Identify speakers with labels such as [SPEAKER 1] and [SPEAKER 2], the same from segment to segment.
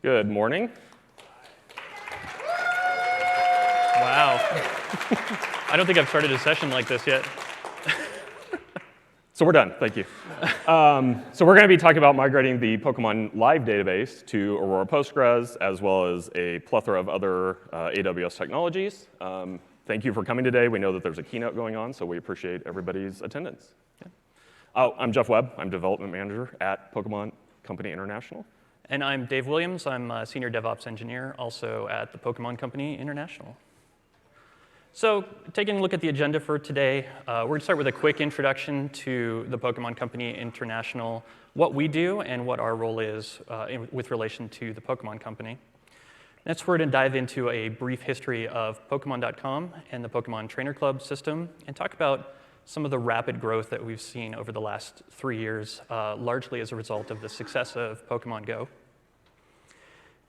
[SPEAKER 1] Good morning.
[SPEAKER 2] Wow. I don't think I've started a session like this yet.
[SPEAKER 1] So we're done, thank you. So we're going to be talking about migrating the Pokemon Live database to Aurora Postgres, as well as a plethora of other AWS technologies. Thank you for coming today. We know that there's a keynote going on, so we appreciate everybody's attendance. Yeah. Oh, I'm Jeff Webb. I'm Development Manager at Pokemon Company International.
[SPEAKER 2] And I'm Dave Williams. I'm a Senior DevOps Engineer, also at the Pokemon Company International. So taking a look at the agenda for today, we're going to start with a quick introduction to the Pokemon Company International, what we do and what our role is with relation to the Pokemon Company. Next, we're going to dive into a brief history of Pokemon.com and the Pokemon Trainer Club system, and talk about some of the rapid growth that we've seen over the last 3 years, largely as a result of the success of Pokemon Go.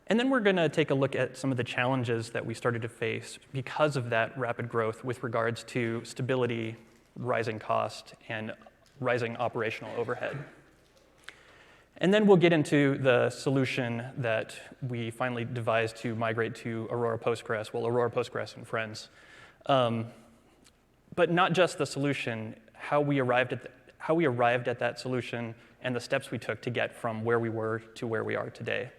[SPEAKER 2] And then we're going to take a look at some of the challenges that we started to face because of that rapid growth with regards to stability, rising cost, and rising operational overhead. And then we'll get into the solution that we finally devised to migrate to Aurora Postgres, well, Aurora Postgres and Friends. But not just the solution, how we arrived at that solution and the steps we took to get from where we were to where we are today.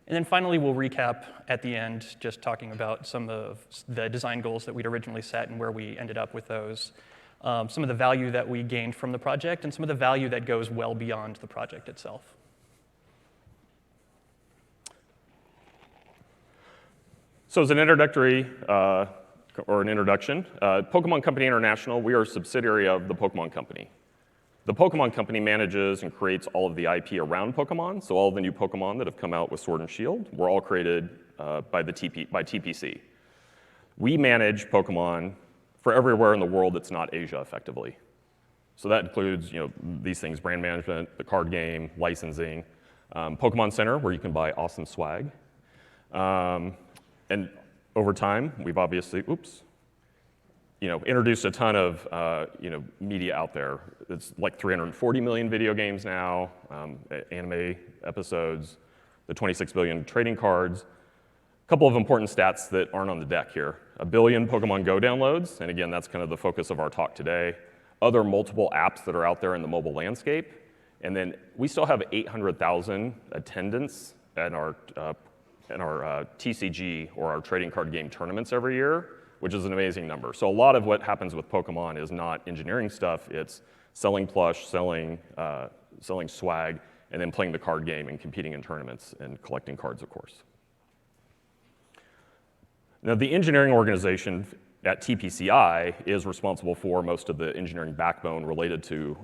[SPEAKER 2] And then finally, we'll recap at the end, just talking about some of the design goals that we'd originally set and where we ended up with those, some of the value that we gained from the project, and some of the value that goes well beyond the project itself.
[SPEAKER 1] So as an introduction, Pokemon Company International, we are a subsidiary of the Pokemon Company. The Pokemon Company manages and creates all of the IP around Pokemon, so all of the new Pokemon that have come out with Sword and Shield were all created by TPC. We manage Pokemon for everywhere in the world that's not Asia, effectively. So that includes these things: brand management, the card game, licensing, Pokemon Center, where you can buy awesome swag. And over time, we've obviously, introduced a ton of media out there. It's like 340 million video games now, anime episodes, the 26 billion trading cards. A couple of important stats that aren't on the deck here. 1 billion Pokemon Go downloads, and again, that's kind of the focus of our talk today. Other multiple apps that are out there in the mobile landscape. And then we still have 800,000 attendants at our TCG, or our trading card game tournaments, every year, which is an amazing number. So a lot of what happens with Pokemon is not engineering stuff, it's selling plush, selling swag, and then playing the card game and competing in tournaments and collecting cards, of course. Now, the engineering organization at TPCI is responsible for most of the engineering backbone related to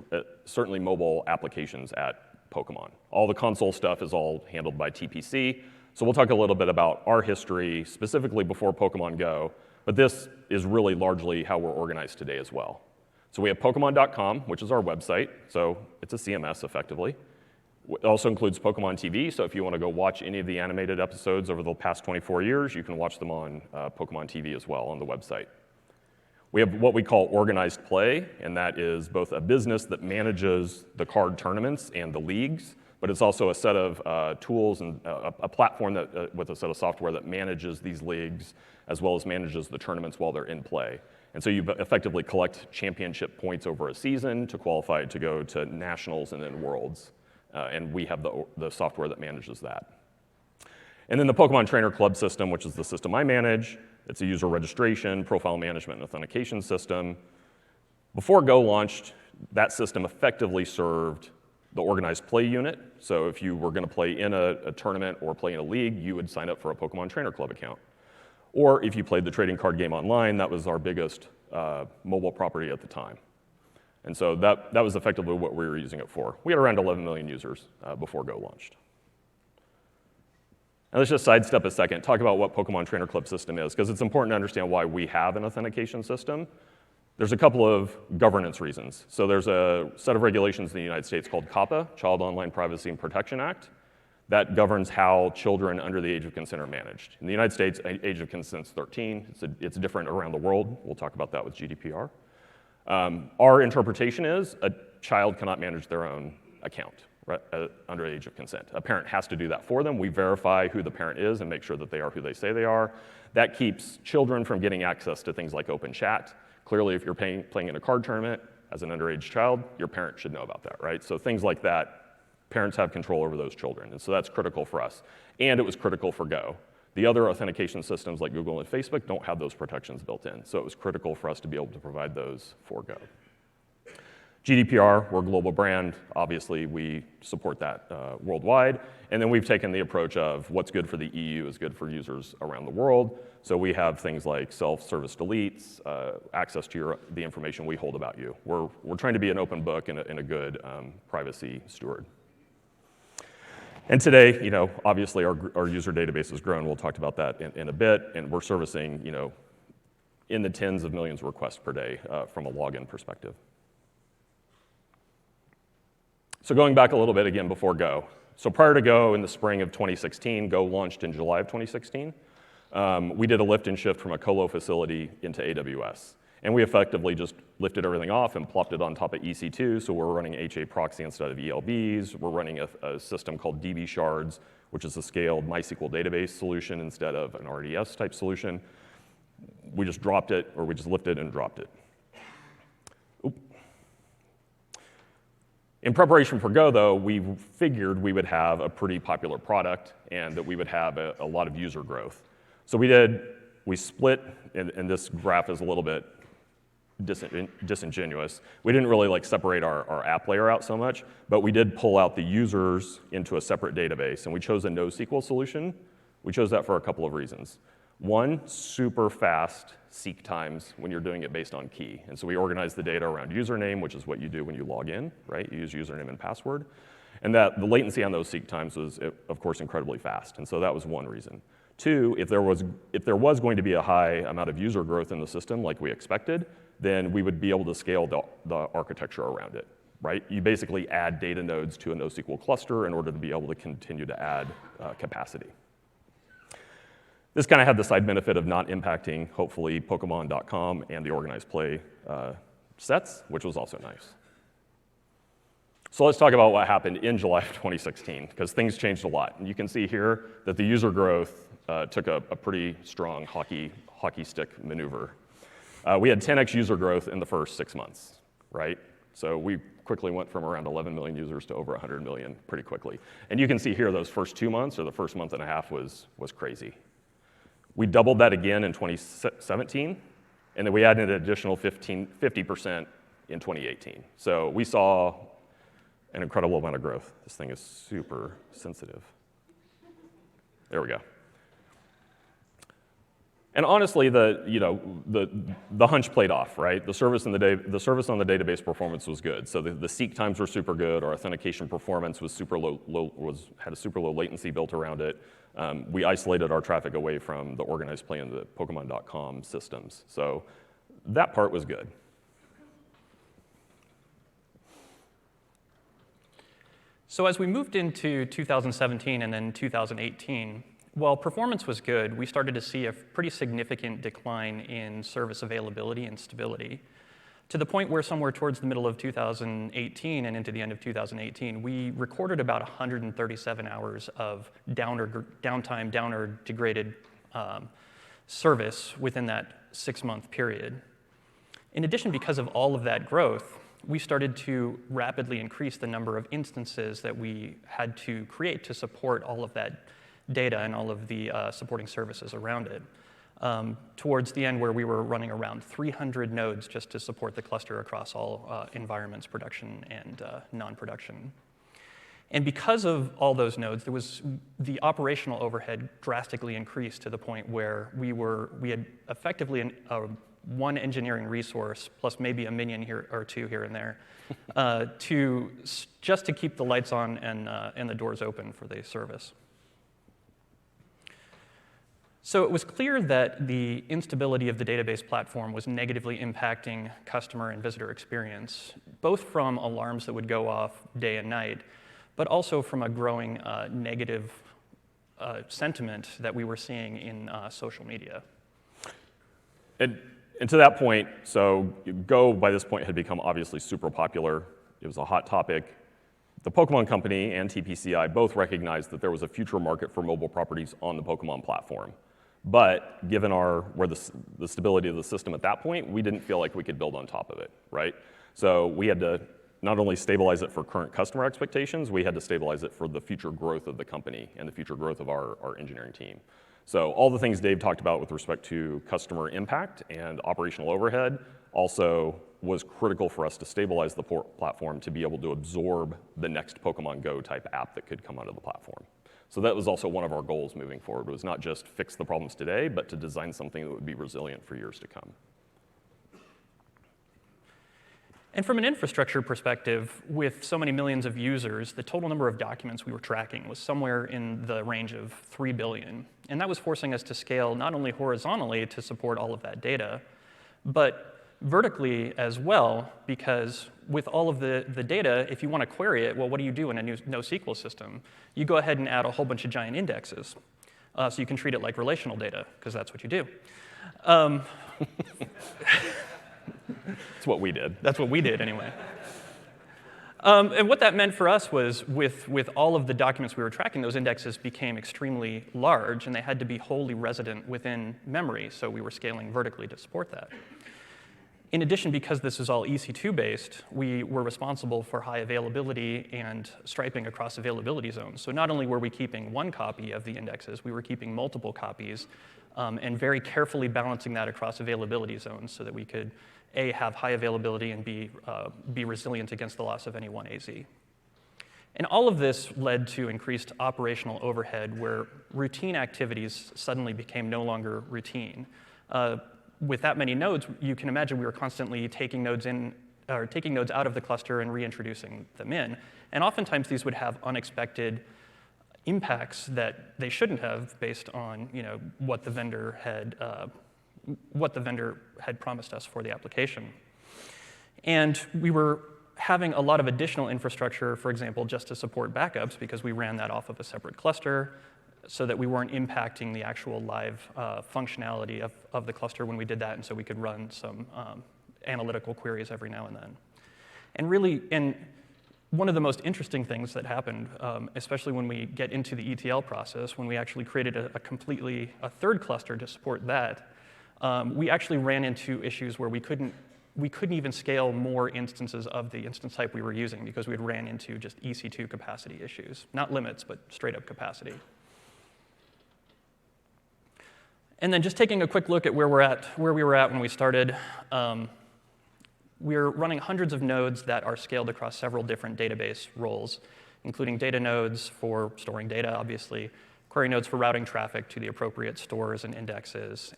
[SPEAKER 1] certainly mobile applications at Pokemon. All the console stuff is all handled by TPC, so we'll talk a little bit about our history, specifically before Pokemon Go, but this is really largely how we're organized today as well. So we have Pokemon.com, which is our website, so it's a CMS effectively. It also includes Pokemon TV, so if you want to go watch any of the animated episodes over the past 24 years, you can watch them on Pokemon TV as well on the website. We have what we call Organized Play, and that is both a business that manages the card tournaments and the leagues, but it's also a set of tools and a platform with a set of software that manages these leagues, as well as manages the tournaments while they're in play. And so you effectively collect championship points over a season to qualify to go to nationals and then worlds. And we have the software that manages that. And then the Pokemon Trainer Club system, which is the system I manage. It's a user registration, profile management, and authentication system. Before Go launched, that system effectively served the organized play unit. So if you were going to play in a tournament or play in a league, you would sign up for a Pokemon Trainer Club account. Or if you played the trading card game online, that was our biggest mobile property at the time. And so that was effectively what we were using it for. We had around 11 million users before Go launched. Now let's just sidestep a second, talk about what Pokemon Trainer Club system is, because it's important to understand why we have an authentication system. There's a couple of governance reasons. So there's a set of regulations in the United States called COPPA, Child Online Privacy and Protection Act, that governs how children under the age of consent are managed. In the United States, age of consent is 13. It's different around the world. We'll talk about that with GDPR. Our interpretation is a child cannot manage their own account, under age of consent. A parent has to do that for them. We verify who the parent is and make sure that they are who they say they are. That keeps children from getting access to things like open chat. Clearly, if you're playing in a card tournament as an underage child, your parent should know about that, right? So things like that, parents have control over those children, and so that's critical for us. And it was critical for Go. The other authentication systems like Google and Facebook don't have those protections built in, so it was critical for us to be able to provide those for Go. GDPR, we're a global brand. Obviously, we support that worldwide. And then we've taken the approach of what's good for the EU is good for users around the world. So we have things like self-service deletes, access to the information we hold about you. We're trying to be an open book and a good privacy steward. And today, obviously our user database has grown. We'll talk about that in a bit. And we're servicing, in the tens of millions of requests per day from a login perspective. So going back a little bit again before Go. So prior to Go in the spring of 2016, Go launched in July of 2016. We did a lift and shift from a colo facility into AWS. And we effectively just lifted everything off and plopped it on top of EC2. So we're running HA proxy instead of ELBs. We're running a system called DB Shards, which is a scaled MySQL database solution instead of an RDS type solution. We just dropped it, or we just lifted and dropped it. In preparation for Go, though, we figured we would have a pretty popular product and that we would have a lot of user growth. So we split, and this graph is a little bit disingenuous. We didn't really separate our app layer out so much, but we did pull out the users into a separate database, and we chose a NoSQL solution. We chose that for a couple of reasons. One, super fast seek times when you're doing it based on key. And so we organize the data around username, which is what you do when you log in, right? You use username and password. And that the latency on those seek times was, of course, incredibly fast. And so that was one reason. Two, if there was going to be a high amount of user growth in the system like we expected, then we would be able to scale the architecture around it, right? You basically add data nodes to a NoSQL cluster in order to be able to continue to add capacity. This kind of had the side benefit of not impacting, hopefully, Pokemon.com and the organized play sets, which was also nice. So let's talk about what happened in July of 2016, because things changed a lot. And you can see here that the user growth took a pretty strong hockey stick maneuver. We had 10x user growth in the first 6 months, right? So we quickly went from around 11 million users to over 100 million pretty quickly. And you can see here those first 2 months, or the first month and a half, was crazy. We doubled that again in 2017, and then we added an additional 50% in 2018. So we saw an incredible amount of growth. This thing is super sensitive. There we go. And honestly, the hunch played off, right? The service on the database performance was good. So the seek times were super good. Our authentication performance was had a super low latency built around it. We isolated our traffic away from the organized play and the Pokemon.com systems. So that part was good.
[SPEAKER 2] So as we moved into 2017 and then 2018, while performance was good, we started to see a pretty significant decline in service availability and stability, to the point where somewhere towards the middle of 2018 and into the end of 2018, we recorded about 137 hours of downtime, down or degraded service within that 6-month period. In addition, because of all of that growth, we started to rapidly increase the number of instances that we had to create to support all of that data and all of the supporting services around it. Towards the end, where we were running around 300 nodes just to support the cluster across all environments, production and non-production. And because of all those nodes, the operational overhead drastically increased to the point where we had effectively one engineering resource plus maybe a minion here or two here and there just to keep the lights on and the doors open for the service. So it was clear that the instability of the database platform was negatively impacting customer and visitor experience, both from alarms that would go off day and night, but also from a growing negative sentiment that we were seeing in social media.
[SPEAKER 1] And to that point, so Go by this point had become obviously super popular. It was a hot topic. The Pokemon Company and TPCI both recognized that there was a future market for mobile properties on the Pokemon platform. But given the stability of the system at that point, we didn't feel like we could build on top of it, right? So we had to not only stabilize it for current customer expectations, we had to stabilize it for the future growth of the company and the future growth of our engineering team. So all the things Dave talked about with respect to customer impact and operational overhead also was critical for us to stabilize the platform to be able to absorb the next Pokemon Go type app that could come onto the platform. So that was also one of our goals moving forward, was not just fix the problems today, but to design something that would be resilient for years to come.
[SPEAKER 2] And from an infrastructure perspective, with so many millions of users, the total number of documents we were tracking was somewhere in the range of 3 billion. And that was forcing us to scale not only horizontally to support all of that data, but vertically as well, because with all of the data, if you want to query it, well, what do you do in a new NoSQL system? You go ahead and add a whole bunch of giant indexes. So you can treat it like relational data, because that's what you do.
[SPEAKER 1] That's what we did.
[SPEAKER 2] That's what we did, anyway. And what that meant for us was, with all of the documents we were tracking, those indexes became extremely large, and they had to be wholly resident within memory, so we were scaling vertically to support that. In addition, because this is all EC2-based, we were responsible for high availability and striping across availability zones. So not only were we keeping one copy of the indexes, we were keeping multiple copies, and very carefully balancing that across availability zones so that we could, A, have high availability, and B, be resilient against the loss of any one AZ. And all of this led to increased operational overhead, where routine activities suddenly became no longer routine. With that many nodes, you can imagine we were constantly taking nodes out of the cluster and reintroducing them in. And oftentimes these would have unexpected impacts that they shouldn't have, based on what the vendor had promised us for the application. And we were having a lot of additional infrastructure, for example, just to support backups, because we ran that off of a separate cluster, so that we weren't impacting the actual live functionality of the cluster when we did that, and so we could run some analytical queries every now and then. And one of the most interesting things that happened, especially when we get into the ETL process, when we actually created a third cluster to support that, we actually ran into issues where we couldn't even scale more instances of the instance type we were using, because we had ran into just EC2 capacity issues. Not limits, but straight up capacity. And then just taking a quick look at where we were at when we started, we're running hundreds of nodes that are scaled across several different database roles, including data nodes for storing data, obviously, query nodes for routing traffic to the appropriate stores and indexes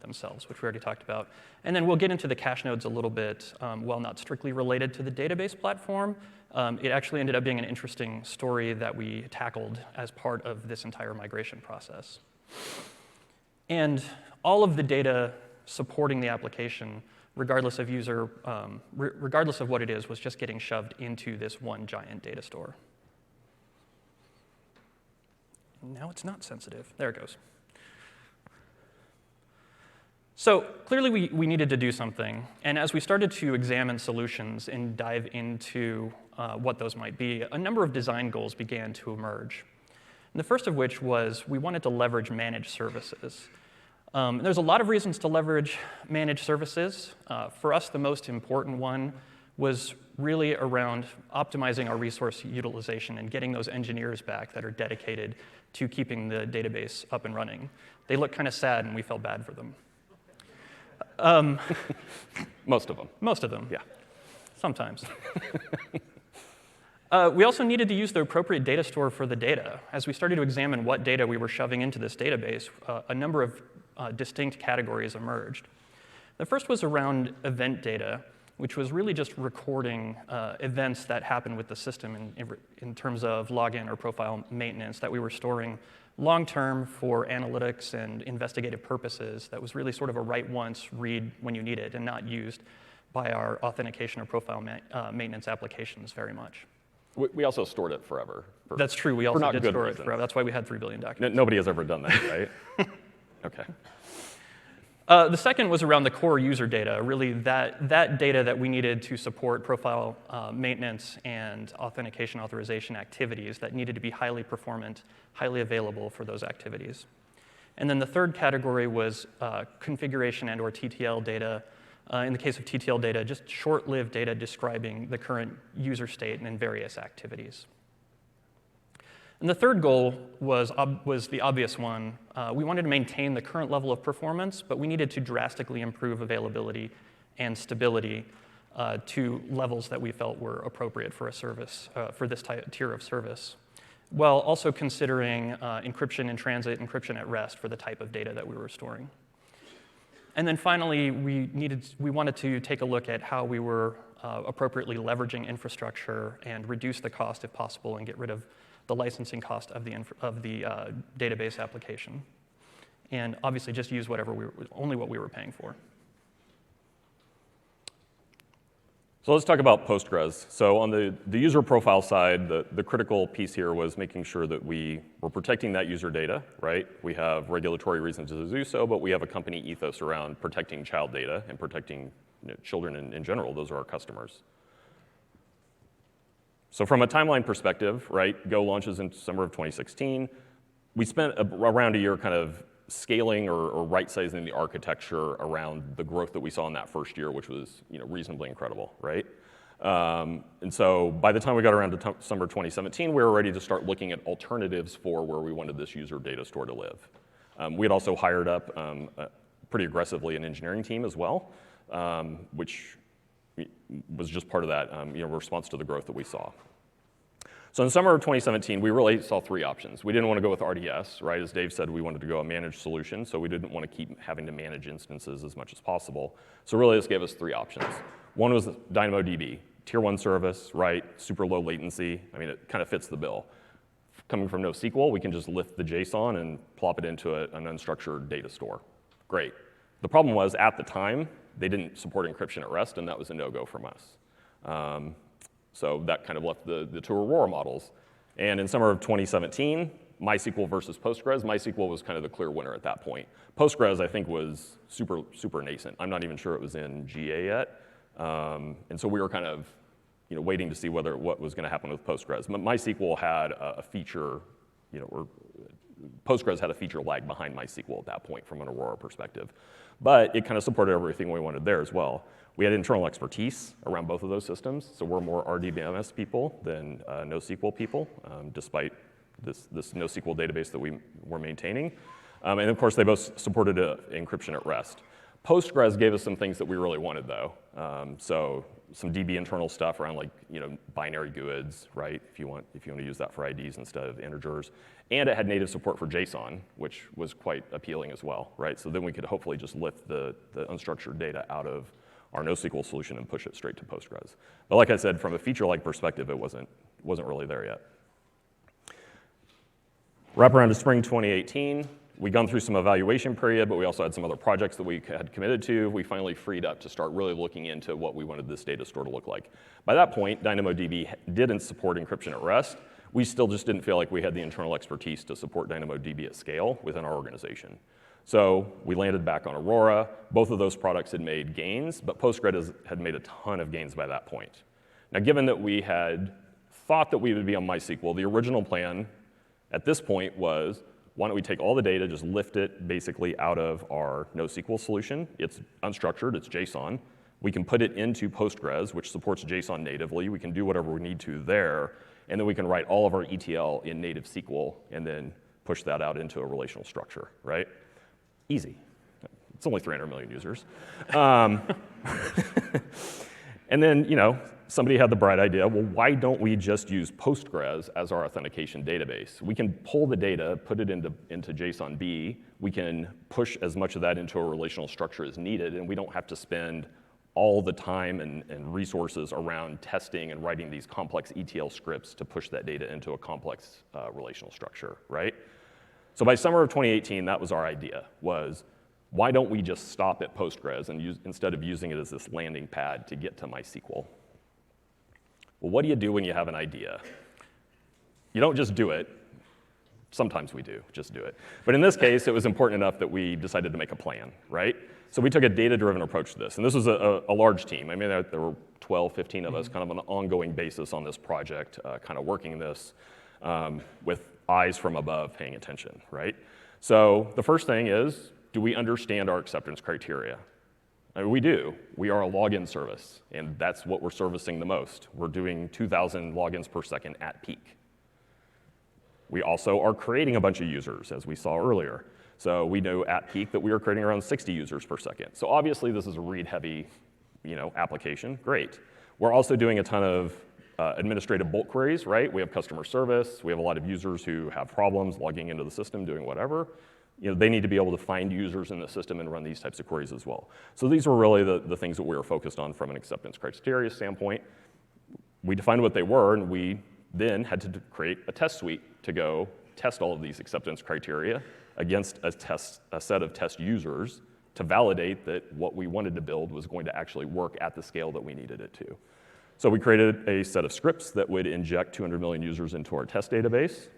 [SPEAKER 2] themselves, which we already talked about. And then we'll get into the cache nodes a little bit. While not strictly related to the database platform, it actually ended up being an interesting story that we tackled as part of this entire migration process. And all of the data supporting the application, regardless of what it is, was just getting shoved into this one giant data store. Now it's not sensitive. There it goes. So clearly we needed to do something. And as we started to examine solutions and dive into what those might be, a number of design goals began to emerge. And the first of which was we wanted to leverage managed services. There's a lot of reasons to leverage managed services. For us, the most important one was really around optimizing our resource utilization and getting those engineers back that are dedicated to keeping the database up and running. They look kind of sad, and we felt bad for them.
[SPEAKER 1] Most of them.
[SPEAKER 2] Most of them.
[SPEAKER 1] Yeah.
[SPEAKER 2] Sometimes. We also needed to use the appropriate data store for the data. As we started to examine what data we were shoving into this database, a number of distinct categories emerged. The first was around event data, which was really just recording events that happened with the system in terms of login or profile maintenance that we were storing long-term for analytics and investigative purposes. That was really sort of a write once, read when you need it, and not used by our authentication or profile maintenance applications very much.
[SPEAKER 1] We also stored it forever.
[SPEAKER 2] That's true. We also did store it
[SPEAKER 1] reasons.
[SPEAKER 2] forever. That's why we had 3 billion documents.
[SPEAKER 1] Nobody has ever done that, right? OK.
[SPEAKER 2] The second was around the core user data, really that data that we needed to support profile maintenance and authentication authorization activities that needed to be highly performant, highly available for those activities. And then the third category was configuration and/or TTL data. In the case of TTL data, just short-lived data describing the current user state and various activities. And the third goal was the obvious one. We wanted to maintain the current level of performance, but we needed to drastically improve availability and stability to levels that we felt were appropriate for a service, for this tier of service, while also considering encryption in transit, encryption at rest for the type of data that we were storing. And then finally, we wanted to take a look at how we were appropriately leveraging infrastructure and reduce the cost if possible and get rid of the licensing cost of the database application. And obviously just use only what we were paying for.
[SPEAKER 1] So let's talk about Postgres. So on the user profile side, the critical piece here was making sure that we were protecting that user data, right? We have regulatory reasons to do so, but we have a company ethos around protecting child data and protecting children in general. Those are our customers. So from a timeline perspective, right, Go launches in summer of 2016. We spent around a year kind of scaling or right-sizing the architecture around the growth that we saw in that first year, which was reasonably incredible, right? And so by the time we got around to summer 2017, we were ready to start looking at alternatives for where we wanted this user data store to live. We had also hired up pretty aggressively an engineering team as well, which was just part of that response to the growth that we saw. So in summer of 2017, we really saw three options. We didn't want to go with RDS, right? As Dave said, we wanted to go a managed solution, so we didn't want to keep having to manage instances as much as possible. So really, this gave us three options. One was DynamoDB, tier 1 service, right? Super low latency. I mean, it kind of fits the bill. Coming from NoSQL, we can just lift the JSON and plop it into an unstructured data store. Great. The problem was, at the time, they didn't support encryption at rest, and that was a no-go from us. So that kind of left the two Aurora models. And in summer of 2017, MySQL versus Postgres, MySQL was kind of the clear winner at that point. Postgres, I think, was super nascent. I'm not even sure it was in GA yet. And so we were kind of waiting to see what was going to happen with Postgres. MySQL had a feature, or Postgres had a feature lag behind MySQL at that point from an Aurora perspective. But it kind of supported everything we wanted there as well. We had internal expertise around both of those systems, so we're more RDBMS people than NoSQL people, despite this NoSQL database that we were maintaining. And of course, they both supported encryption at rest. Postgres gave us some things that we really wanted, though. So some DB internal stuff around binary GUIDs, right? If you want to use that for IDs instead of integers, and it had native support for JSON, which was quite appealing as well, right? So then we could hopefully just lift the unstructured data out of our NoSQL solution and push it straight to Postgres. But like I said, from a feature-like perspective, it wasn't really there yet. Wrap around to spring 2018. We'd gone through some evaluation period, but we also had some other projects that we had committed to. We finally freed up to start really looking into what we wanted this data store to look like. By that point, DynamoDB didn't support encryption at rest. We still just didn't feel like we had the internal expertise to support DynamoDB at scale within our organization. So we landed back on Aurora. Both of those products had made gains, but Postgres had made a ton of gains by that point. Now, given that we had thought that we would be on MySQL, the original plan at this point was, why don't we take all the data, just lift it basically out of our NoSQL solution. It's unstructured, it's JSON. We can put it into Postgres, which supports JSON natively. We can do whatever we need to there, and then we can write all of our ETL in native SQL and then push that out into a relational structure, right? Easy. It's only 300 million users. And then, somebody had the bright idea, well, why don't we just use Postgres as our authentication database? We can pull the data, put it into JSON-B. We can push as much of that into a relational structure as needed, and we don't have to spend all the time and resources around testing and writing these complex ETL scripts to push that data into a complex relational structure, right? So by summer of 2018, that was our idea, was why don't we just stop at Postgres and instead of using it as this landing pad to get to MySQL? Well, what do you do when you have an idea? You don't just do it. Sometimes we do, just do it. But in this case, it was important enough that we decided to make a plan, right? So we took a data-driven approach to this. And this was a large team. I mean, there were 12, 15 of us kind of on an ongoing basis on this project, kind of working this with eyes from above paying attention, right? So the first thing is, do we understand our acceptance criteria? I mean, we do. We are a login service, and that's what we're servicing the most. We're doing 2,000 logins per second at peak. We also are creating a bunch of users, as we saw earlier. So we know at peak that we are creating around 60 users per second. So obviously this is a read-heavy, application. Great. We're also doing a ton of administrative bulk queries, right? We have customer service. We have a lot of users who have problems logging into the system, doing whatever. They need to be able to find users in the system and run these types of queries as well. So these were really the things that we were focused on from an acceptance criteria standpoint. We defined what they were, and we then had to create a test suite to go test all of these acceptance criteria against a set of test users to validate that what we wanted to build was going to actually work at the scale that we needed it to. So we created a set of scripts that would inject 200 million users into our test database.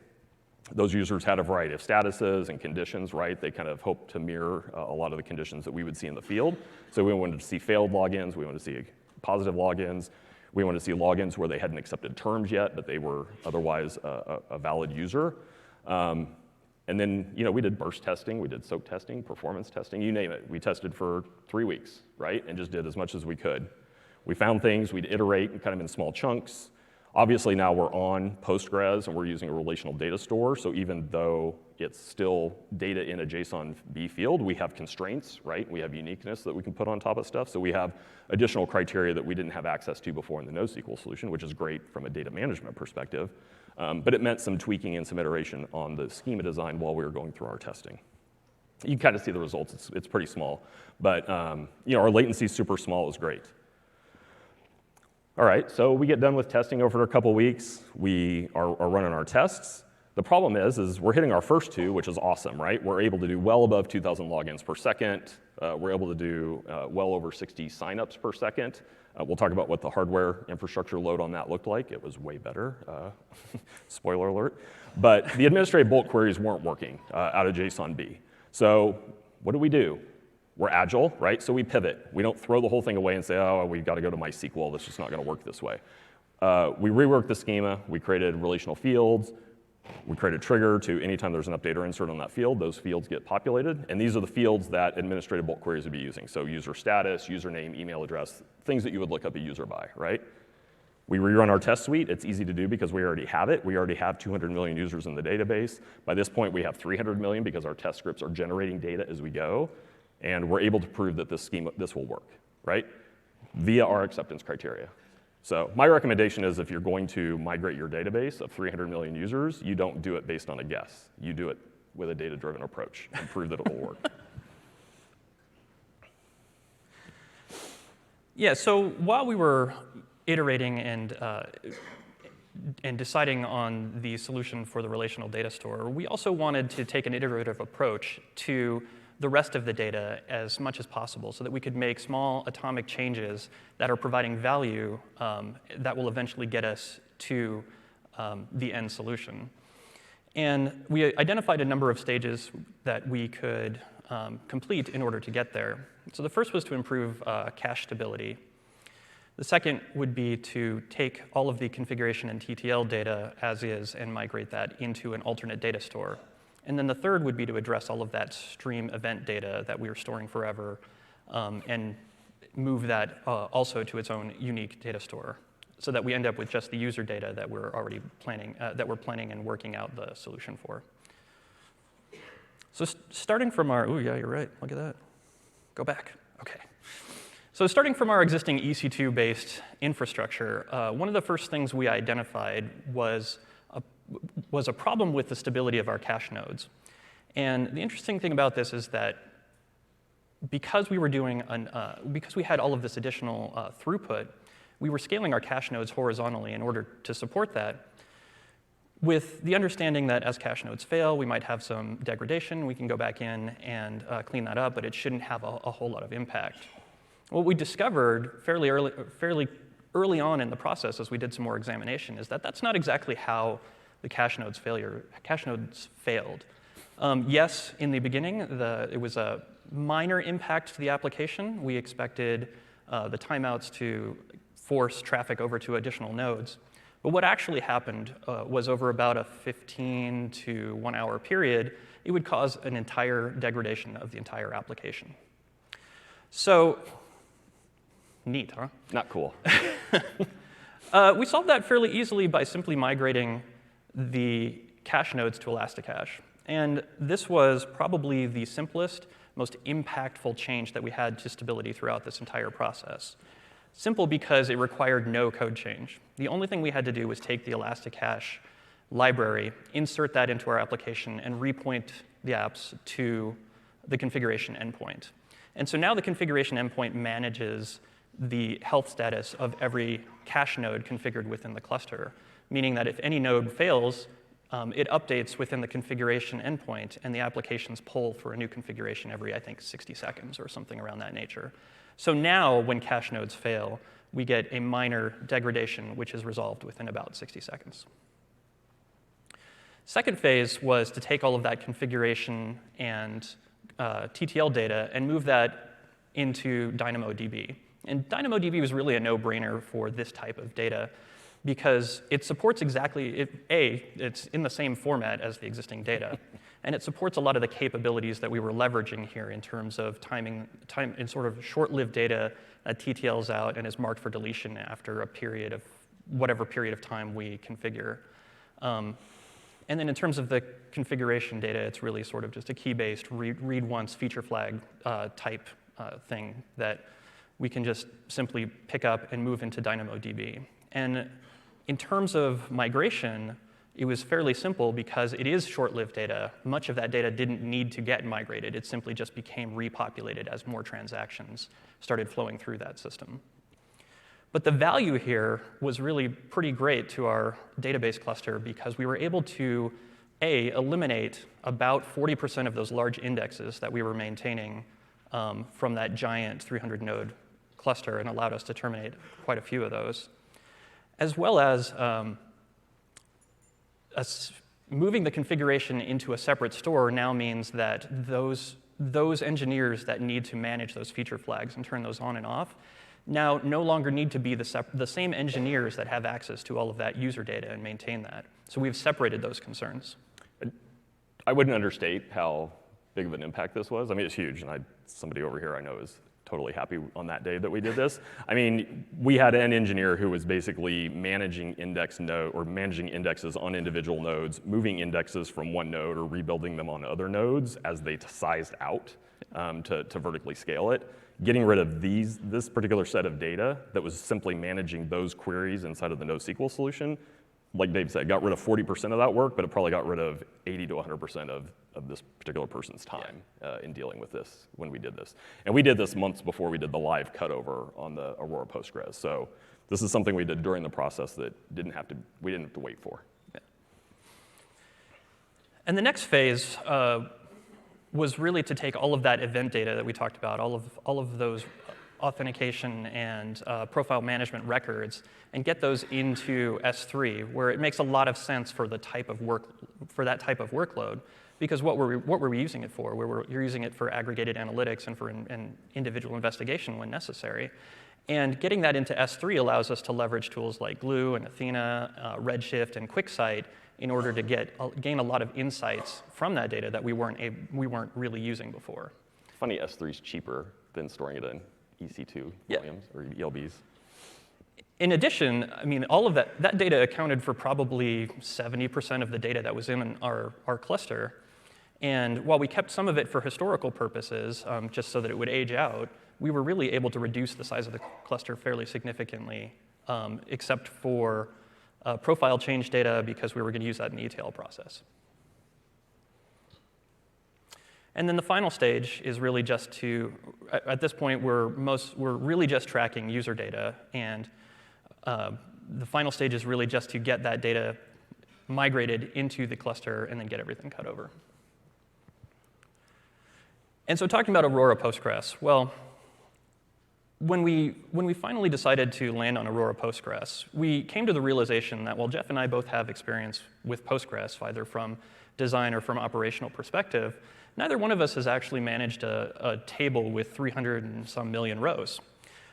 [SPEAKER 1] Those users had a variety of statuses and conditions, right? They kind of hoped to mirror a lot of the conditions that we would see in the field. So we wanted to see failed logins, we wanted to see positive logins, we wanted to see logins where they hadn't accepted terms yet, but they were otherwise a valid user. And then, we did burst testing, we did soak testing, performance testing, you name it. We tested for 3 weeks, right? And just did as much as we could. We found things, we'd iterate kind of in small chunks. Obviously now we're on Postgres and we're using a relational data store, so even though it's still data in a JSON-B field, we have constraints, right? We have uniqueness that we can put on top of stuff, so we have additional criteria that we didn't have access to before in the NoSQL solution, which is great from a data management perspective, but it meant some tweaking and some iteration on the schema design while we were going through our testing. You can kind of see the results, it's pretty small, but our latency is super small, is great. All right, so we get done with testing over a couple weeks. We are running our tests. The problem is we're hitting our first 2, which is awesome, right? We're able to do well above 2,000 logins per second. We're able to do well over 60 signups per second. We'll talk about what the hardware infrastructure load on that looked like. It was way better, spoiler alert. But the administrative bulk queries weren't working out of JSON-B. So what do? We're agile, right? So we pivot. We don't throw the whole thing away and say, oh, we've got to go to MySQL. That's just not going to work this way. We reworked the schema. We created relational fields. We created a trigger to anytime there's an update or insert on that field, those fields get populated. And these are the fields that administrative bulk queries would be using. So user status, username, email address, things that you would look up a user by, right? We rerun our test suite. It's easy to do because we already have it. We already have 200 million users in the database. By this point, we have 300 million because our test scripts are generating data as we go. And we're able to prove that this will work, right? Via our acceptance criteria. So my recommendation is if you're going to migrate your database of 300 million users, you don't do it based on a guess. You do it with a data-driven approach and prove that it will work.
[SPEAKER 2] Yeah, so while we were iterating and deciding on the solution for the relational data store, we also wanted to take an iterative approach to the rest of the data as much as possible so that we could make small atomic changes that are providing value that will eventually get us to the end solution. And we identified a number of stages that we could complete in order to get there. So the first was to improve cache stability. The second would be to take all of the configuration and TTL data as is and migrate that into an alternate data store. And then the third would be to address all of that stream event data that we were storing forever and move that also to its own unique data store so that we end up with just the user data that we're already planning, and working out the solution for. So starting from our, oh yeah, you're right, look at that. Go back, okay. So starting from our existing EC2-based infrastructure, one of the first things we identified was a problem with the stability of our cache nodes. And the interesting thing about this is that because we were because we had all of this additional throughput, we were scaling our cache nodes horizontally in order to support that, with the understanding that as cache nodes fail, we might have some degradation. We can go back in and clean that up, but it shouldn't have a whole lot of impact. What we discovered fairly early on in the process as we did some more examination is that that's not exactly how the cache nodes failed. Yes, in the beginning, it was a minor impact to the application. We expected the timeouts to force traffic over to additional nodes. But what actually happened was over about a 15 to 1 hour period, it would cause an entire degradation of the entire application. So, neat, huh?
[SPEAKER 1] Not cool.
[SPEAKER 2] We solved that fairly easily by simply migrating the cache nodes to Elasticache. And this was probably the simplest, most impactful change that we had to stability throughout this entire process. Simple because it required no code change. The only thing we had to do was take the Elasticache library, insert that into our application, and repoint the apps to the configuration endpoint. And so now the configuration endpoint manages the health status of every cache node configured within the cluster, meaning that if any node fails, it updates within the configuration endpoint, and the applications pull for a new configuration every, I think, 60 seconds or something around that nature. So now, when cache nodes fail, we get a minor degradation, which is resolved within about 60 seconds. Second phase was to take all of that configuration and TTL data and move that into DynamoDB. And DynamoDB was really a no-brainer for this type of data because it supports it's in the same format as the existing data, and it supports a lot of the capabilities that we were leveraging here in terms of time in sort of short-lived data that TTLs out and is marked for deletion after a period of whatever period of time we configure. And then in terms of the configuration data, it's really sort of just a key-based read once feature flag type thing that we can just simply pick up and move into DynamoDB. And in terms of migration, it was fairly simple because it is short-lived data. Much of that data didn't need to get migrated. It simply just became repopulated as more transactions started flowing through that system. But the value here was really pretty great to our database cluster because we were able to, eliminate about 40% of those large indexes that we were maintaining from that giant 300-node cluster and allowed us to terminate quite a few of those, as well as moving the configuration into a separate store now means that those engineers that need to manage those feature flags and turn those on and off now no longer need to be the same engineers that have access to all of that user data and maintain that. So we've separated those concerns.
[SPEAKER 1] I wouldn't understate how big of an impact this was. I mean, it's huge, and somebody over here I know is totally happy on that day that we did this. I mean, we had an engineer who was basically managing managing indexes on individual nodes, moving indexes from one node or rebuilding them on other nodes as they sized out to vertically scale it. Getting rid of this particular set of data that was simply managing those queries inside of the NoSQL solution, like Dave said, got rid of 40% of that work, but it probably got rid of 80 to 100% of this particular person's time in dealing with this when we did this. And we did this months before we did the live cutover on the Aurora Postgres. So this is something we did during the process that we didn't have to wait for.
[SPEAKER 2] Yeah. And the next phase was really to take all of that event data that we talked about, all of those authentication and profile management records, and get those into S3, where it makes a lot of sense for that type of workload. Because what were we using it for? You're using it for aggregated analytics and for an individual investigation when necessary. And getting that into S3 allows us to leverage tools like Glue and Athena, Redshift, and QuickSight in order to gain a lot of insights from that data that we weren't really using before.
[SPEAKER 1] Funny, S3 is cheaper than storing it in EC2 volumes or ELBs.
[SPEAKER 2] In addition, I mean, all of that data accounted for probably 70% of the data that was in our cluster. And while we kept some of it for historical purposes, just so that it would age out, we were really able to reduce the size of the cluster fairly significantly, except for profile change data because we were going to use that in the ETL process. And then the final stage is really just at this point, we're really just tracking user data. And the final stage is really just to get that data migrated into the cluster and then get everything cut over. And so talking about Aurora Postgres, well, when we finally decided to land on Aurora Postgres, we came to the realization that while Jeff and I both have experience with Postgres, either from design or from operational perspective, neither one of us has actually managed a table with 300 and some million rows.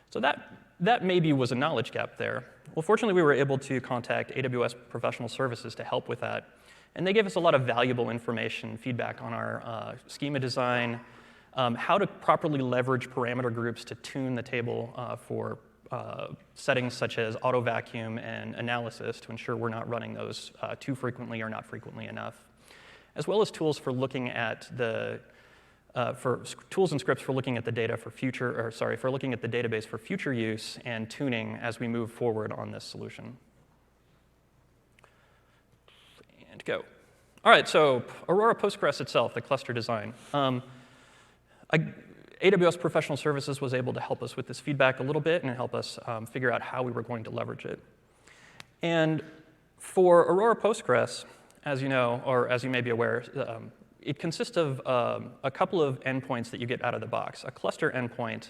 [SPEAKER 2] So that maybe was a knowledge gap there. Well, fortunately, we were able to contact AWS Professional Services to help with that. And they gave us a lot of valuable information, feedback on our schema design, how to properly leverage parameter groups to tune the table for settings such as auto vacuum and analysis to ensure we're not running those too frequently or not frequently enough, as well as tools for looking at the tools and scripts for looking at the data for for looking at the database for future use and tuning as we move forward on this solution. And go. All right, so Aurora Postgres itself, the cluster design. AWS Professional Services was able to help us with this feedback a little bit and help us figure out how we were going to leverage it. And for Aurora Postgres, as you know, or as you may be aware, it consists of a couple of endpoints that you get out of the box. A cluster endpoint,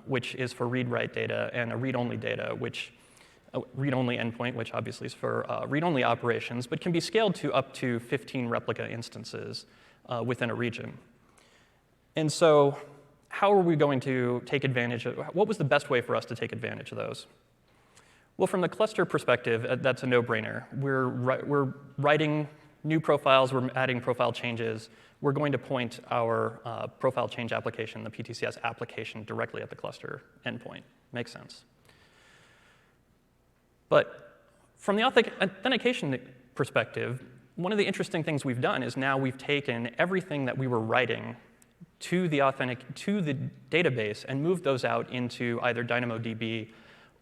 [SPEAKER 2] which is for read-write data, and a read-only endpoint, which obviously is for read-only operations, but can be scaled to up to 15 replica instances within a region. And so how are we going to take advantage of, what was the best way for us to take advantage of those? Well, from the cluster perspective, that's a no-brainer. We're writing new profiles, we're adding profile changes. We're going to point our profile change application, the PTCS application, directly at the cluster endpoint. Makes sense. But from the authentication perspective, one of the interesting things we've done is now we've taken everything that we were writing to the database and moved those out into either DynamoDB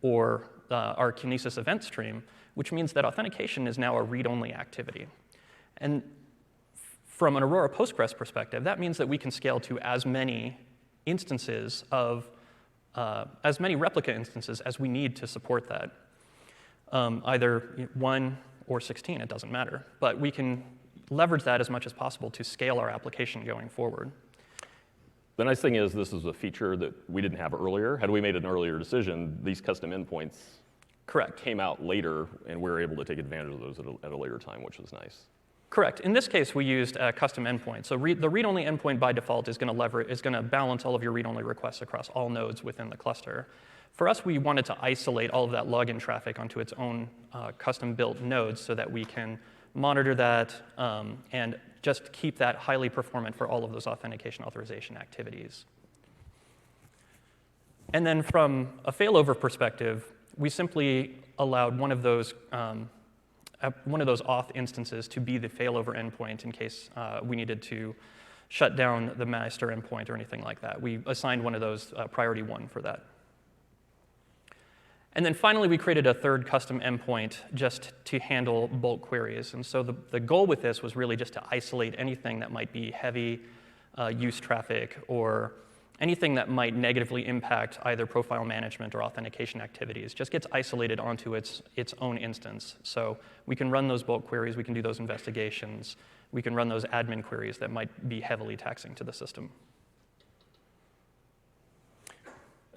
[SPEAKER 2] or our Kinesis event stream, which means that authentication is now a read-only activity. And from an Aurora Postgres perspective, that means that we can scale to as many instances of, as many replica instances as we need to support that. Either 1 or 16, it doesn't matter. But we can leverage that as much as possible to scale our application going forward.
[SPEAKER 1] The nice thing is this is a feature that we didn't have earlier. Had we made an earlier decision, these custom endpoints came out later, and we were able to take advantage of those at a later time, which was nice.
[SPEAKER 2] Correct. In this case, we used a custom endpoint. So the read-only endpoint by default is going to balance all of your read-only requests across all nodes within the cluster. For us, we wanted to isolate all of that login traffic onto its own custom-built nodes so that we can monitor that and just keep that highly performant for all of those authentication authorization activities. And then from a failover perspective, we simply allowed one of those auth instances to be the failover endpoint in case we needed to shut down the master endpoint or anything like that. We assigned one of those priority 1 for that. And then finally, we created a third custom endpoint just to handle bulk queries. And so the goal with this was really just to isolate anything that might be heavy use traffic or anything that might negatively impact either profile management or authentication activities. Just gets isolated onto its own instance. So we can run those bulk queries, we can do those investigations, we can run those admin queries that might be heavily taxing to the system.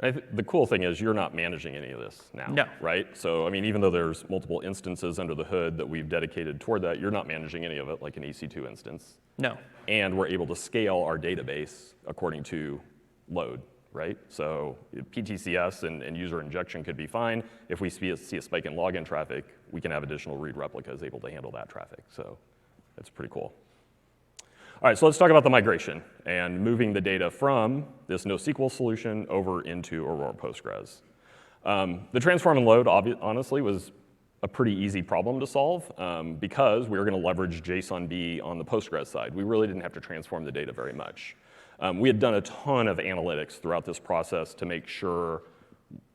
[SPEAKER 1] The cool thing is you're not managing any of this now,
[SPEAKER 2] no.
[SPEAKER 1] Right? So, I mean, even though there's multiple instances under the hood that we've dedicated toward that, you're not managing any of it like an EC2 instance.
[SPEAKER 2] No.
[SPEAKER 1] And we're able to scale our database according to load, right? So PTCS and user injection could be fine. If we see a spike in login traffic, we can have additional read replicas able to handle that traffic. So that's pretty cool. All right, so let's talk about the migration and moving the data from this NoSQL solution over into Aurora Postgres. The transform and load, honestly, was a pretty easy problem to solve because we were going to leverage JSON-B on the Postgres side. We really didn't have to transform the data very much. We had done a ton of analytics throughout this process to make sure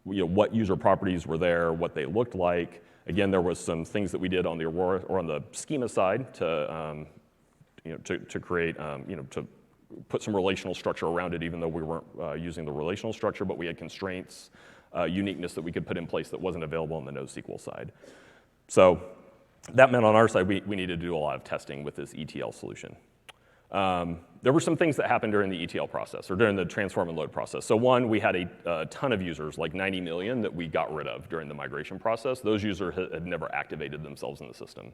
[SPEAKER 1] what user properties were there, what they looked like. Again, there was some things that we did on the Aurora or on the schema side to create, to put some relational structure around it, even though we weren't using the relational structure, but we had constraints, uniqueness that we could put in place that wasn't available on the NoSQL side. So that meant on our side, we needed to do a lot of testing with this ETL solution. There were some things that happened during the ETL process, or during the transform and load process. So one, we had a ton of users, like 90 million, that we got rid of during the migration process. Those users had never activated themselves in the system,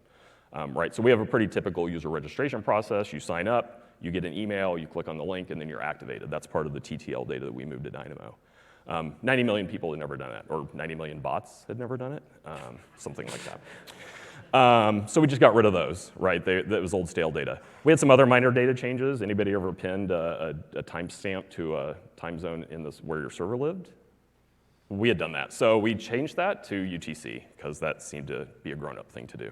[SPEAKER 1] right? So we have a pretty typical user registration process. You sign up, you get an email, you click on the link, and then you're activated. That's part of the TTL data that we moved to Dynamo. 90 million people had never done it, or 90 million bots had never done it, something like that. So we just got rid of those, right? That was old stale data. We had some other minor data changes. Anybody ever pinned a timestamp to a time zone in this where your server lived? We had done that. So we changed that to UTC, because that seemed to be a grown-up thing to do.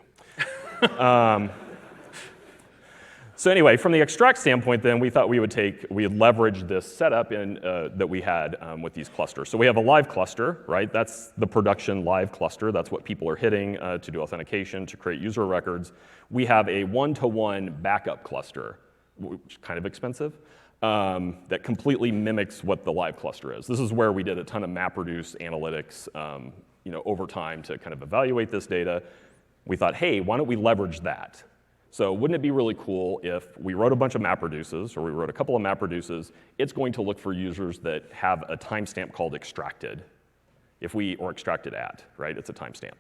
[SPEAKER 1] So anyway, from the extract standpoint, then we thought we would leverage this setup that we had with these clusters. So we have a live cluster, right? That's the production live cluster. That's what people are hitting to do authentication, to create user records. We have a one-to-one backup cluster, which is kind of expensive, that completely mimics what the live cluster is. This is where we did a ton of MapReduce analytics, over time to kind of evaluate this data. We thought, hey, why don't we leverage that? So wouldn't it be really cool if we wrote a bunch of MapReduces, or we wrote a couple of MapReduces, it's going to look for users that have a timestamp called extracted, or extracted at, right? It's a timestamp.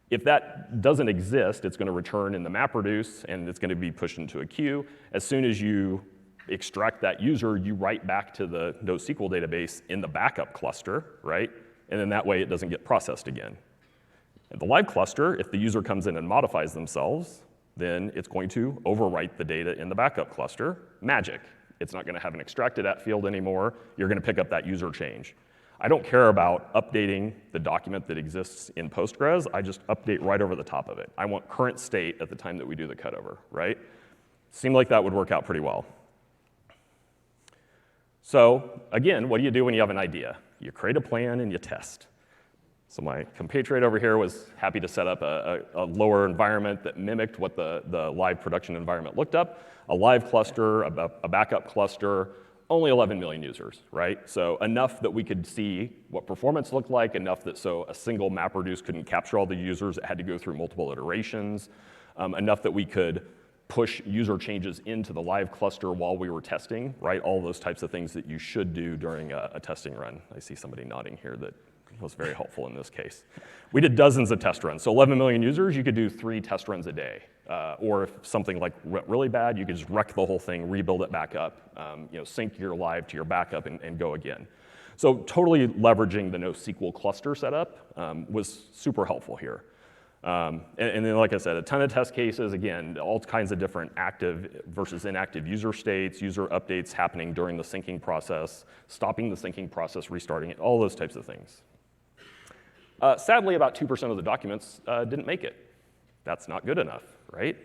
[SPEAKER 1] If that doesn't exist, it's going to return in the MapReduce, and it's going to be pushed into a queue. As soon as you extract that user, you write back to the NoSQL database in the backup cluster, right? And then that way it doesn't get processed again. In the live cluster, if the user comes in and modifies themselves, then it's going to overwrite the data in the backup cluster. Magic. It's not going to have an extracted at field anymore. You're going to pick up that user change. I don't care about updating the document that exists in Postgres. I just update right over the top of it. I want current state at the time that we do the cutover, right? Seemed like that would work out pretty well. So again, what do you do when you have an idea? You create a plan and you test. So my compatriot over here was happy to set up a lower environment that mimicked what the live production environment looked up. A live cluster, a backup cluster, only 11 million users, right? So enough that we could see what performance looked like, enough that so a single MapReduce couldn't capture all the users. It had to go through multiple iterations, enough that we could push user changes into the live cluster while we were testing, right? All those types of things that you should do during a testing run. I see somebody nodding here that was very helpful in this case. We did dozens of test runs. So 11 million users, you could do 3 test runs a day. Or if something like went really bad, you could just wreck the whole thing, rebuild it back up, sync your live to your backup and go again. So totally leveraging the NoSQL cluster setup was super helpful here. And then, like I said, a ton of test cases, again, all kinds of different active versus inactive user states, user updates happening during the syncing process, stopping the syncing process, restarting it, all those types of things. Sadly, about 2% of the documents didn't make it. That's not good enough, right?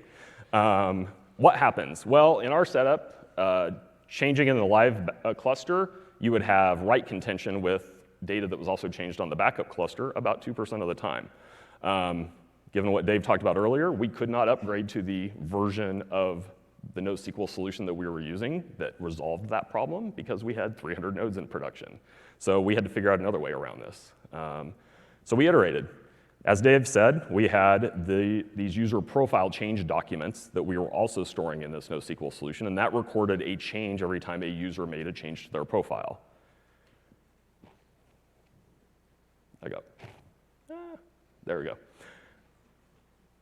[SPEAKER 1] What happens? Well, in our setup, changing in the live cluster, you would have write contention with data that was also changed on the backup cluster about 2% of the time. Given what Dave talked about earlier, we could not upgrade to the version of the NoSQL solution that we were using that resolved that problem because we had 300 nodes in production. So we had to figure out another way around this. So we iterated. As Dave said, we had these user profile change documents that we were also storing in this NoSQL solution, and that recorded a change every time a user made a change to their profile. There we go.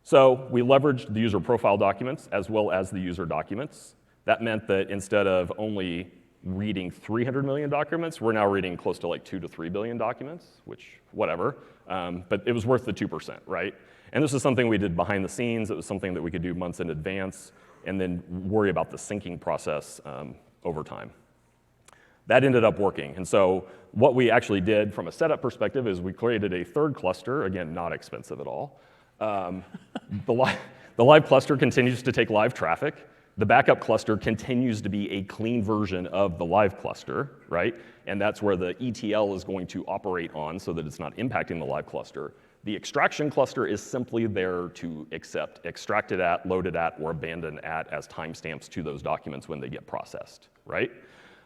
[SPEAKER 1] So we leveraged the user profile documents as well as the user documents. That meant that instead of only reading 300 million documents, we're now reading close to like 2 to 3 billion documents, which, whatever. But it was worth the 2%, right? And this is something we did behind the scenes. It was something that we could do months in advance and then worry about the syncing process over time. That ended up working. And so what we actually did from a setup perspective is we created a third cluster, again, not expensive at all. The live cluster continues to take live traffic. The backup cluster continues to be a clean version of the live cluster, right? And that's where the ETL is going to operate on so that it's not impacting the live cluster. The extraction cluster is simply there to accept extracted at, loaded at, or abandoned at as timestamps to those documents when they get processed, right?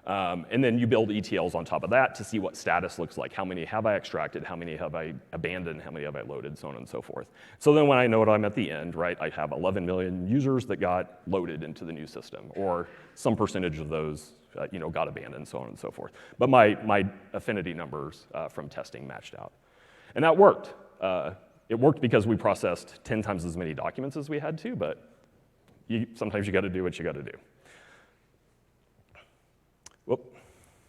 [SPEAKER 1] And then you build ETLs on top of that to see what status looks like. How many have I extracted? How many have I abandoned? How many have I loaded? So on and so forth. So then when I know what I'm at the end, right, I have 11 million users that got loaded into the new system, or some percentage of those got abandoned, so on and so forth. But my affinity numbers from testing matched out. And that worked. It worked because we processed 10 times as many documents as we had to, but sometimes you got to do what you got to do. Whoop.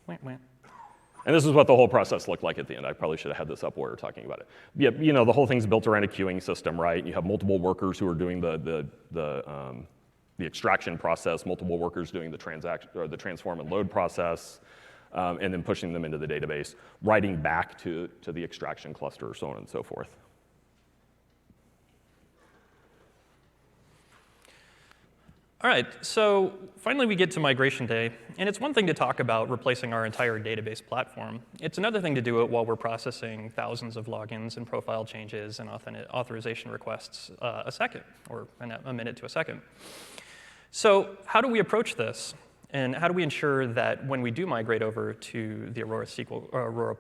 [SPEAKER 2] Wait.
[SPEAKER 1] And this is what the whole process looked like at the end. I probably should have had this up while we were talking about it. Yeah, the whole thing's built around a queuing system, right? You have multiple workers who are doing the extraction process, multiple workers doing the transaction or the transform and load process, and then pushing them into the database, writing back to the extraction cluster, so on and so forth.
[SPEAKER 2] All right, so finally we get to migration day, and it's one thing to talk about replacing our entire database platform. It's another thing to do it while we're processing thousands of logins and profile changes and authorization requests a second, or a minute to a second. So how do we approach this? And how do we ensure that when we do migrate over to the Aurora SQL or Aurora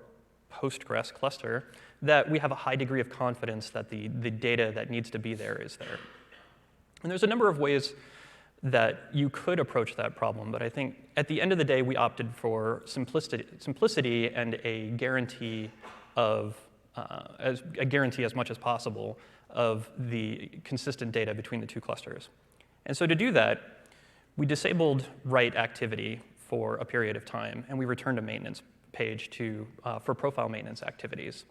[SPEAKER 2] Postgres cluster, that we have a high degree of confidence that the data that needs to be there is there? And there's a number of ways that you could approach that problem, but I think at the end of the day, we opted for simplicity and a guarantee as much as possible of the consistent data between the two clusters. And so to do that, we disabled write activity for a period of time, and we returned a maintenance page for profile maintenance activities.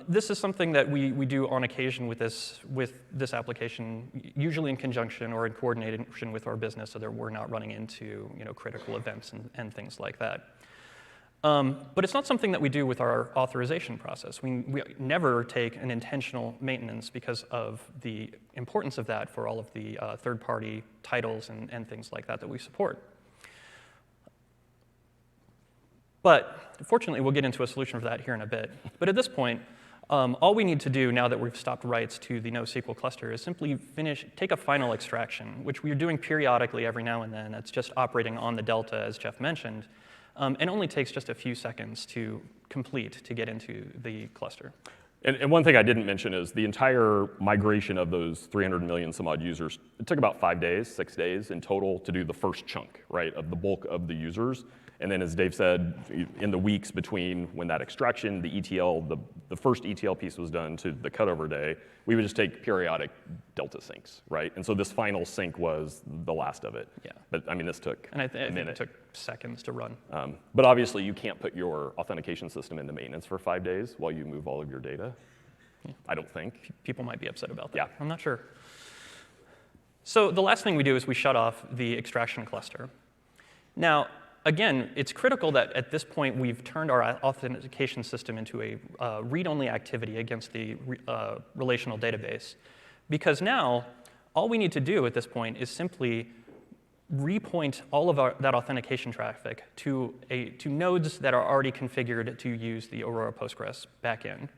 [SPEAKER 2] This is something that we do on occasion with this application, usually in conjunction or in coordination with our business, so that we're not running into critical events and things like that. But it's not something that we do with our authorization process. We never take an intentional maintenance because of the importance of that for all of the third-party titles and things like that we support. But fortunately, we'll get into a solution for that here in a bit. But at this point, all we need to do now that we've stopped writes to the NoSQL cluster is simply take a final extraction, which we're doing periodically every now and then. It's just operating on the Delta, as Jeff mentioned, and only takes just a few seconds to complete to get into the cluster.
[SPEAKER 1] And one thing I didn't mention is the entire migration of those 300 million some odd users, it took about 5 days, 6 days in total to do the first chunk, right, of the bulk of the users. And then, as Dave said, in the weeks between when that extraction, the ETL, the first ETL piece was done to the cutover day, we would just take periodic Delta syncs, right? And so this final sync was the last of it.
[SPEAKER 2] Yeah.
[SPEAKER 1] But I mean, this took
[SPEAKER 2] and I
[SPEAKER 1] a
[SPEAKER 2] think
[SPEAKER 1] minute.
[SPEAKER 2] it took seconds to run.
[SPEAKER 1] But obviously, you can't put your authentication system into maintenance for 5 days while you move all of your data. Yeah. I don't think.
[SPEAKER 2] People might be upset about that.
[SPEAKER 1] Yeah.
[SPEAKER 2] I'm not sure. So the last thing we do is we shut off the extraction cluster. Now, again, it's critical that at this point we've turned our authentication system into a read-only activity against the relational database, because now all we need to do at this point is simply repoint all of that authentication traffic to nodes that are already configured to use the Aurora Postgres backend.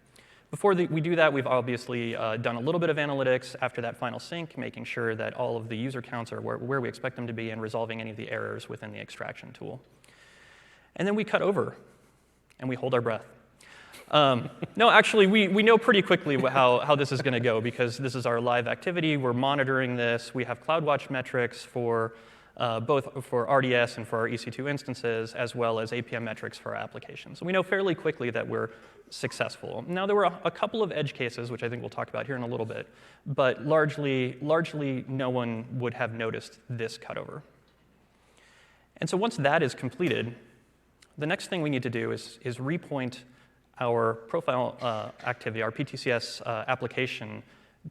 [SPEAKER 2] Before we do that, we've obviously done a little bit of analytics after that final sync, making sure that all of the user counts are where we expect them to be and resolving any of the errors within the extraction tool. And then we cut over, and we hold our breath. No, actually, we know pretty quickly how this is going to go, because this is our live activity. We're monitoring this. We have CloudWatch metrics for both for RDS and for our EC2 instances, as well as APM metrics for our applications. So we know fairly quickly that we're successful. Now, there were a couple of edge cases, which I think we'll talk about here in a little bit, but largely no one would have noticed this cutover. And so once that is completed, the next thing we need to do is repoint our profile activity, our PTCS application,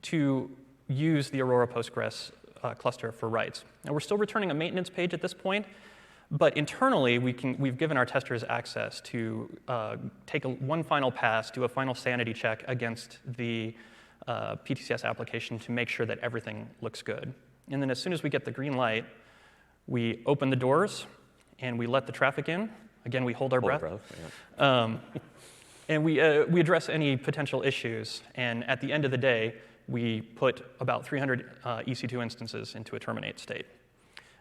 [SPEAKER 2] to use the Aurora Postgres cluster for writes. Now, we're still returning a maintenance page at this point, but internally, we've given our testers access to take one final pass, do a final sanity check against the PTCS application to make sure that everything looks good. And then as soon as we get the green light, we open the doors, and we let the traffic in. Again, we hold our breath.
[SPEAKER 1] Yeah.
[SPEAKER 2] And we address any potential issues. And at the end of the day, we put about 300 EC2 instances into a terminate state.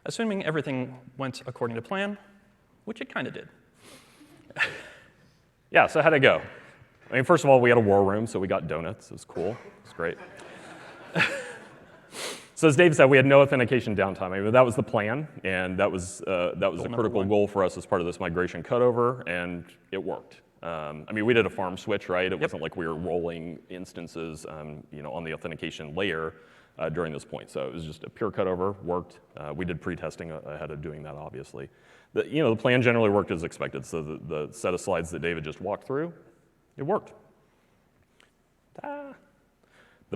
[SPEAKER 2] Assuming everything went according to plan, which it kind of did.
[SPEAKER 1] Yeah, so how'd it go? I mean, first of all, we had a war room, so we got donuts. It was cool. It was great. So as Dave said, we had no authentication downtime. I mean, that was the plan, and that was a critical goal for us as part of this migration cutover, and it worked. I mean, we did a farm switch, right? It wasn't like we were rolling instances, on the authentication layer during this point. So it was just a pure cutover, worked. We did pre-testing ahead of doing that, obviously. The plan generally worked as expected. So the set of slides that David just walked through, it worked. The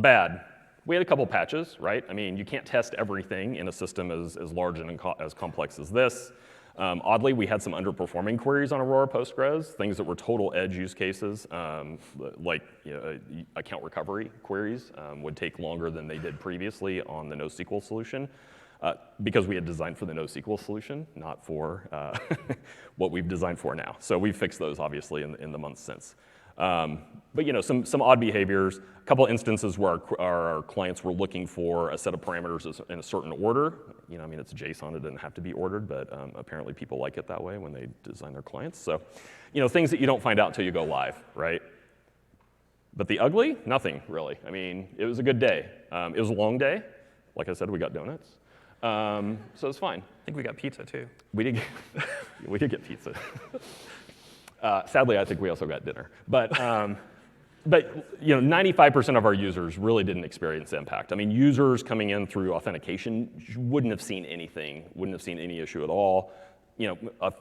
[SPEAKER 1] bad. We had a couple patches, right? I mean, you can't test everything in a system as large and as complex as this. Oddly, we had some underperforming queries on Aurora Postgres, things that were total edge use cases, like account recovery queries would take longer than they did previously on the NoSQL solution, because we had designed for the NoSQL solution, not for what we've designed for now. So we've fixed those, obviously, in the months since. But some odd behaviors, a couple instances where our clients were looking for a set of parameters in a certain order. I mean, it's JSON, it didn't have to be ordered, but apparently people like it that way when they design their clients. So, things that you don't find out until you go live, right? But the ugly, nothing really. I mean, it was a good day. It was a long day. Like I said, we got donuts. So it's fine.
[SPEAKER 2] I think we got pizza too.
[SPEAKER 1] We did get pizza. Sadly, I think we also got dinner. But 95% of our users really didn't experience impact. I mean, users coming in through authentication wouldn't have seen anything, wouldn't have seen any issue at all. A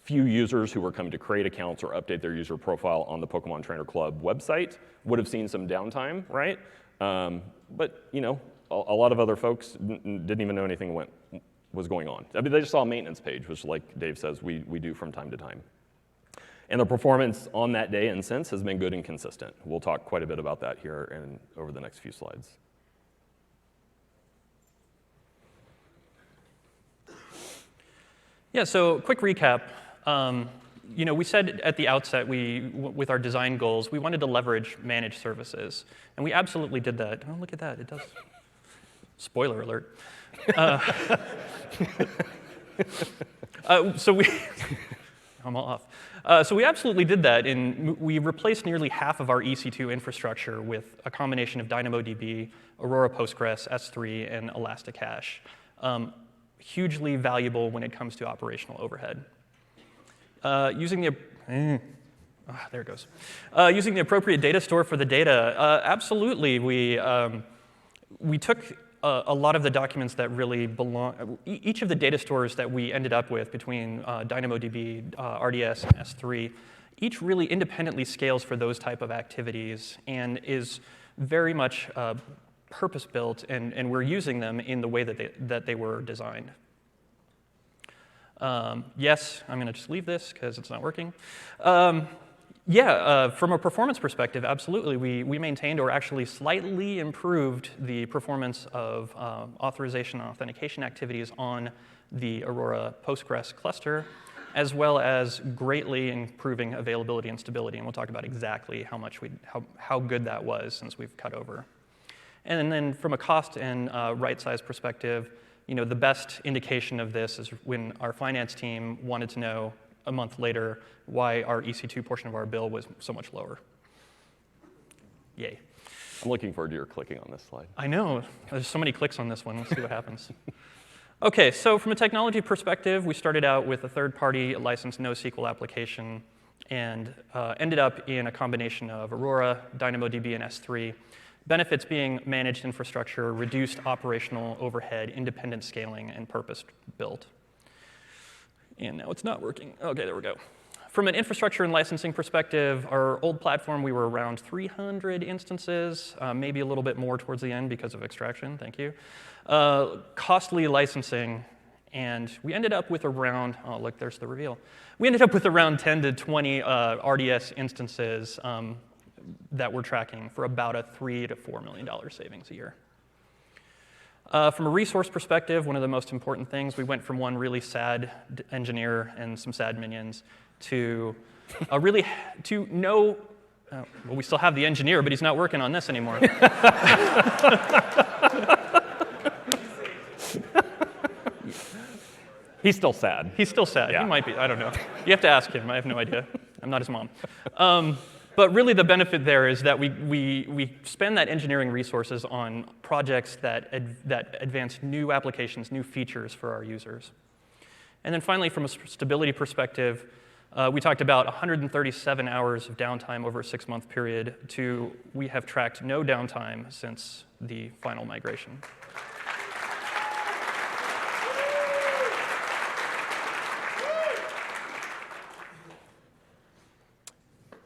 [SPEAKER 1] few users who were coming to create accounts or update their user profile on the Pokemon Trainer Club website would have seen some downtime, right? But a lot of other folks didn't even know anything was going on. I mean, they just saw a maintenance page, which, like Dave says, we do from time to time. And the performance on that day and since has been good and consistent. We'll talk quite a bit about that here and over the next few slides.
[SPEAKER 2] Yeah, so quick recap. We said at the outset, with our design goals, we wanted to leverage managed services. And we absolutely did that. Oh, look at that, it does. Spoiler alert. I'm all off. So we absolutely did that, and we replaced nearly half of our EC2 infrastructure with a combination of DynamoDB, Aurora Postgres, S3, and Elasticache. Hugely valuable when it comes to operational overhead. Using the appropriate data store for the data, absolutely, we took a lot of the documents that really belong, each of the data stores that we ended up with between DynamoDB, RDS, and S3, each really independently scales for those type of activities and is very much purpose-built, and we're using them in the way that they were designed. Yes, I'm going to just leave this because it's not working. From a performance perspective, absolutely. We maintained or actually slightly improved the performance of authorization and authentication activities on the Aurora Postgres cluster, as well as greatly improving availability and stability. And we'll talk about exactly how good that was since we've cut over. And then from a cost and right size perspective, the best indication of this is when our finance team wanted to know a month later why our EC2 portion of our bill was so much lower. Yay.
[SPEAKER 1] I'm looking forward to your clicking on this slide.
[SPEAKER 2] I know. There's so many clicks on this one. Let's see what happens. OK, so from a technology perspective, we started out with a third-party licensed NoSQL application and ended up in a combination of Aurora, DynamoDB, and S3. Benefits being managed infrastructure, reduced operational overhead, independent scaling, and purpose-built. And now it's not working. OK, there we go. From an infrastructure and licensing perspective, our old platform, we were around 300 instances, maybe a little bit more towards the end because of extraction. Thank you. Costly licensing, and we ended up with around, oh, look, there's the reveal. We ended up with around 10 to 20 RDS instances that we're tracking for about a $3 to $4 million savings a year. From a resource perspective, one of the most important things, we went from one really sad engineer and some sad minions to well, we still have the engineer, but he's not working on this anymore.
[SPEAKER 1] He's still sad.
[SPEAKER 2] He's still sad.
[SPEAKER 1] Yeah.
[SPEAKER 2] He might be. I don't know. You have to ask him. I have no idea. I'm not his mom. But really, the benefit there is that we spend that engineering resources on projects that advance new applications, new features for our users. And then finally, from a stability perspective, we talked about 137 hours of downtime over a 6-month period to we have tracked no downtime since the final migration.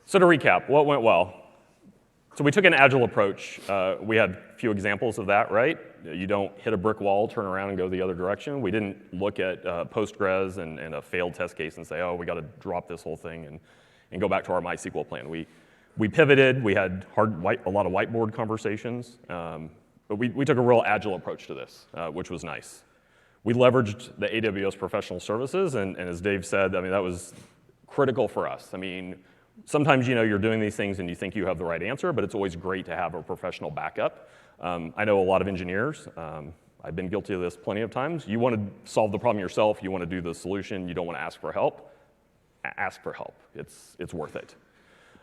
[SPEAKER 1] So to recap, what went well? So we took an agile approach. We had a few examples of that, right? You don't hit a brick wall, turn around, and go the other direction. We didn't look at Postgres and a failed test case and say, oh, we got to drop this whole thing and go back to our MySQL plan. We pivoted. We had a lot of whiteboard conversations. But we took a real agile approach to this, which was nice. We leveraged the AWS professional services, and as Dave said, I mean, that was critical for us. I mean, sometimes you're doing these things and you think you have the right answer, but it's always great to have a professional backup. I know a lot of engineers. I've been guilty of this plenty of times. You want to solve the problem yourself. You want to do the solution. You don't want to ask for help. Ask for help. It's worth it.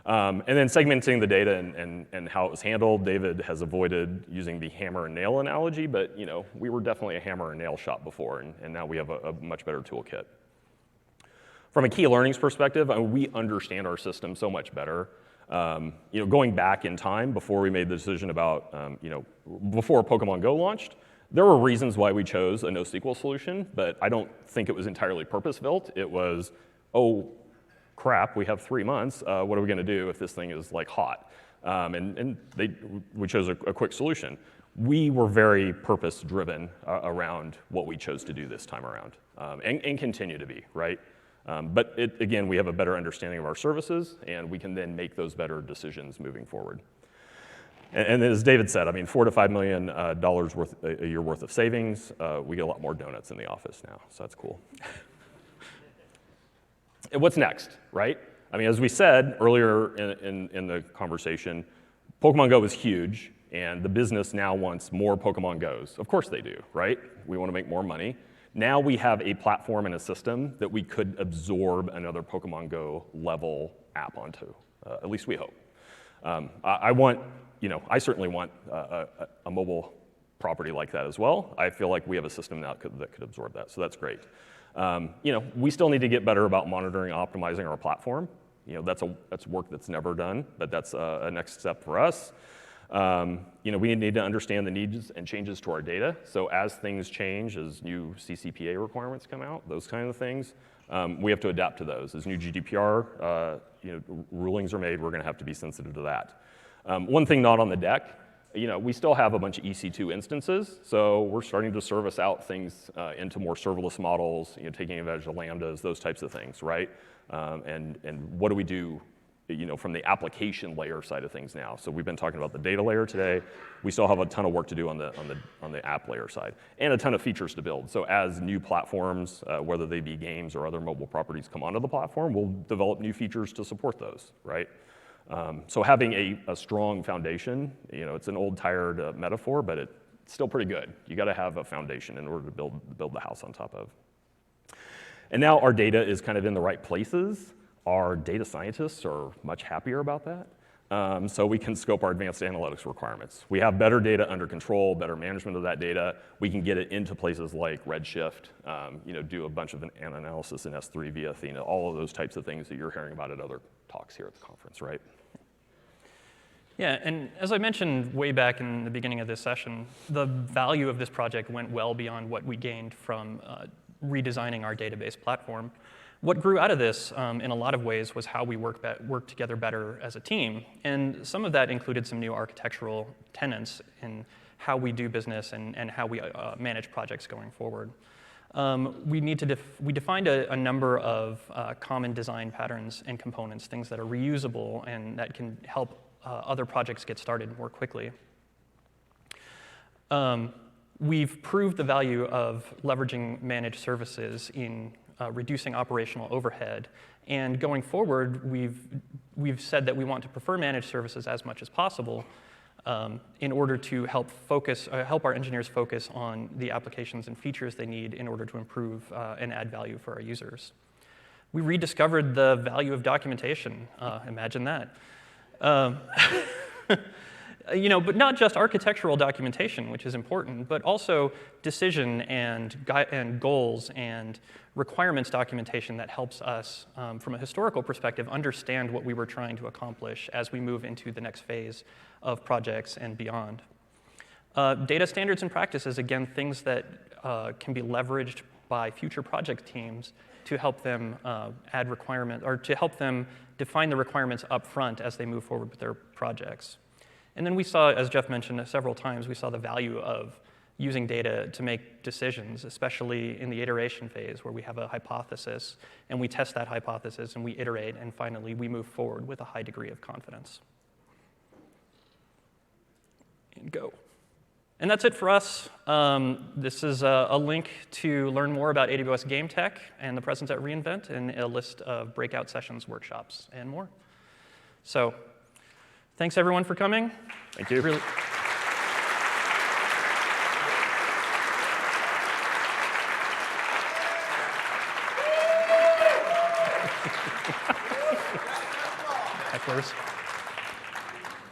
[SPEAKER 1] And then segmenting the data and how it was handled. David has avoided using the hammer and nail analogy, but we were definitely a hammer and nail shop before, and now we have a much better toolkit. From a key learnings perspective, we understand our system so much better. Going back in time before we made the decision about, before Pokemon Go launched, there were reasons why we chose a NoSQL solution, but I don't think it was entirely purpose-built. It was, oh, crap, we have 3 months. What are we going to do if this thing is like hot? We chose a quick solution. We were very purpose-driven around what we chose to do this time around, and continue to be, right? But again, we have a better understanding of our services, and we can then make those better decisions moving forward. And as David said, I mean, $4 to $5 million worth a year worth of savings. We get a lot more donuts in the office now, so that's cool. And what's next, right? I mean, as we said earlier in the conversation, Pokemon Go is huge, and the business now wants more Pokemon Go's. Of course they do, right? We want to make more money. Now we have a platform and a system that we could absorb another Pokemon Go level app onto. At least we hope. I certainly want a mobile property like that as well. I feel like we have a system now that could absorb that, so that's great. We still need to get better about monitoring and optimizing our platform. That's work that's never done, but that's a next step for us. We need to understand the needs and changes to our data. So as things change, as new CCPA requirements come out, those kind of things, we have to adapt to those. As new GDPR rulings are made, we're going to have to be sensitive to that. One thing not on the deck, we still have a bunch of EC2 instances, so we're starting to service out things into more serverless models, taking advantage of Lambdas, those types of things, right? And what do we do from the application layer side of things now? So we've been talking about the data layer today. We still have a ton of work to do on the app layer side, and a ton of features to build. So as new platforms, whether they be games or other mobile properties, come onto the platform, we'll develop new features to support those, right? So having a strong foundation, it's an old, tired metaphor, but it's still pretty good. You got to have a foundation in order to build the house on top of. And now our data is kind of in the right places. Our data scientists are much happier about that. So we can scope our advanced analytics requirements. We have better data under control, better management of that data. We can get it into places like Redshift, do a bunch of analysis in S3 via Athena, all of those types of things that you're hearing about at other talks here at the conference, right?
[SPEAKER 2] Yeah, and as I mentioned way back in the beginning of this session, the value of this project went well beyond what we gained from redesigning our database platform. What grew out of this, in a lot of ways, was how we work together better as a team. And some of that included some new architectural tenets in how we do business and how we manage projects going forward. We defined a number of common design patterns and components, things that are reusable and that can help other projects get started more quickly. We've proved the value of leveraging managed services in reducing operational overhead. And going forward, we've said that we want to prefer managed services as much as possible. in order to help our engineers focus on the applications and features they need in order to improve and add value for our users. We rediscovered the value of documentation. Imagine that. But not just architectural documentation, which is important, but also decision and goals and requirements documentation that helps us, from a historical perspective, understand what we were trying to accomplish as we move into the next phase of projects and beyond. Data standards and practices, again, things that can be leveraged by future project teams to help them add requirements, or to help them define the requirements up front as they move forward with their projects. And then we saw, as Jeff mentioned several times, we saw the value of using data to make decisions, especially in the iteration phase where we have a hypothesis and we test that hypothesis and we iterate, and finally we move forward with a high degree of confidence. And go. And that's it for us. This is a link to learn more about AWS Game Tech and the presence at reInvent, and a list of breakout sessions, workshops, and more. So thanks, everyone, for coming.
[SPEAKER 1] Thank you.
[SPEAKER 2] Really Hecklers.